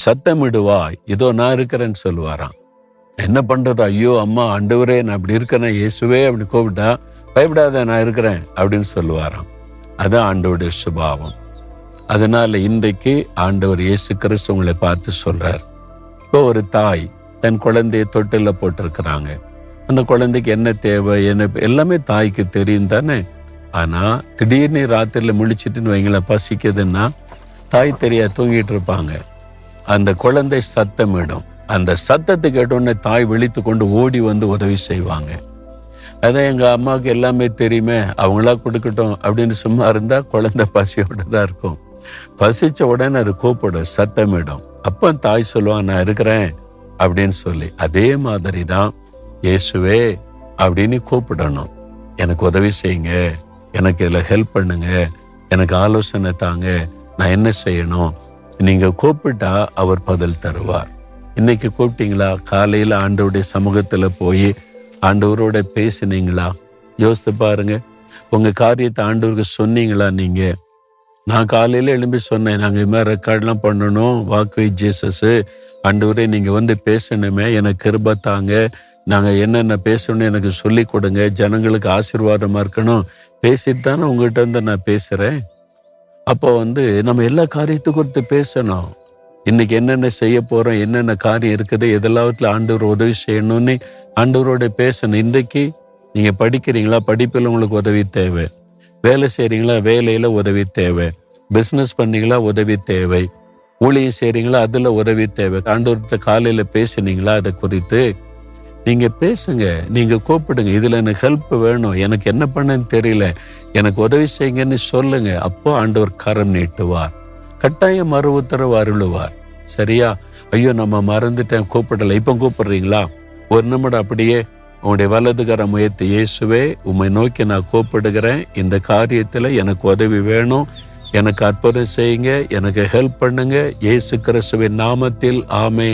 சத்தமிடுவாய், இதோ நான் இருக்கிறேன்னு சொல்லுவாராம். என்ன பண்றது? ஐயோ அம்மா, ஆண்டவரே நான் இப்படி இருக்கிறேன், இயேசுவே அப்படி கூப்பிட்டா, பயப்படாத நான் இருக்கிறேன் அப்படின்னு சொல்லுவாராம். அதான் ஆண்டவருடைய சுபாவம். அதனால இன்றைக்கு ஆண்டவர் இயேசு கிறிஸ்து உங்களை பார்த்து சொல்றார். இப்போ ஒரு தாய் தன் குழந்தைய தொட்டில போட்டிருக்கிறாங்க. அந்த குழந்தைக்கு என்ன தேவை, என்ன எல்லாமே தாய்க்கு தெரியும் தானே. ஆனா திடீர்னு ராத்திரில முழிச்சிட்டுன்னு வைங்களேன், பசிக்குதுன்னா தாய் தெரியா தூங்கிட்டு இருப்பாங்க. அந்த குழந்தை சத்தமிடும். அந்த சத்தத்தை கேட்டோடனே தாய் விழித்து கொண்டு ஓடி வந்து உதவி செய்வாங்க. அதான் எங்க அம்மாவுக்கு எல்லாமே தெரியுமே, அவங்களா கொடுக்கட்டும் அப்படின்னு சும்மா இருந்தா குழந்தை பசியோட தான் இருக்கும். பசிச்ச உடனே அது கூப்பிடும், சத்தமிடும். அப்போ தாய் சொல்லுவான், நான் இருக்கிறேன் அப்படின்னு சொல்லி. அதே மாதிரி தான் இயேசுவே அப்படின்னு கூப்பிடணும். எனக்கு உதவி செய்யுங்க, எனக்கு இதில் ஹெல்ப் பண்ணுங்க, எனக்கு ஆலோசனை தாங்க, நான் என்ன செய்யணும். நீங்க கூப்பிட்டா அவர் பதில் தருவார். இன்னைக்கு கூப்பிட்டீங்களா? காலையில் ஆண்டவருடைய சமூகத்துல போய் ஆண்டவரோட பேசினீங்களா? யோசித்து பாருங்க. உங்க காரியத்தை ஆண்டவருக்கு சொன்னீங்களா? நீங்க நான் காலையில எழும்பி சொன்னேன், நாங்க இது மாதிரி ரெக்கார்ட்லாம் பண்ணணும், வாக் வித் ஜீசஸ், ஆண்டவரே நீங்க வந்து பேசணுமே, எனக்கு கிருபை தாங்க, நாங்க என்னென்ன பேசணும்னு எனக்கு சொல்லி கொடுங்க, ஜனங்களுக்கு ஆசீர்வாதமா இருக்கணும், பேசிட்டு தானே உங்ககிட்ட வந்து நான் பேசுறேன். அப்போ நம்ம எல்லா காரியத்துக்கு குறித்து பேசணும். இன்னைக்கு என்னென்ன செய்ய போறோம், என்னென்ன காரியம் இருக்குது, எதெல்லாவத்துல ஆண்டவர் உதவி செய்யணும்னு ஆண்டவரோட பேசணும். இன்றைக்கு நீங்க படிக்கிறீங்களா? படிப்பில் உங்களுக்கு உதவி தேவை. வேலை செய்றீங்களா? வேலையில உதவி தேவை. பிசினஸ் பண்ணீங்களா? உதவி தேவை. ஊழியம் செய்றீங்களா? அதுல உதவி தேவை. ஆண்டவர்கிட்ட காலையில பேசுனீங்களா? அதை குறித்து நீங்க பேசுங்க, நீங்க கூப்பிடுங்க. இதுல எனக்கு ஹெல்ப் வேணும், எனக்கு என்ன பண்ணன்னு தெரியல, எனக்கு உதவி செய்யுங்கன்னு சொல்லுங்க. அப்போ ஆண்டவர் கரம் நீட்டுவார், கட்டாயம் மறு உத்தரவு அருளுவார். சரியா? ஐயோ நம்ம மறந்துட்டேன், கூப்பிடல. இப்போ கூப்பிடுறீங்களா? ஒரு நிமிடம் அப்படியே உங்களுடைய வலதுகரம் உயர்த்தி, இயேசுவே உம்மை நோக்கி நான் கூப்பிடுகிறேன், இந்த காரியத்துல எனக்கு உதவி வேணும், எனக்கு அற்புதம் செய்யுங்க, எனக்கு ஹெல்ப் பண்ணுங்க, இயேசு கிறிஸ்துவின் நாமத்தில் ஆமென்.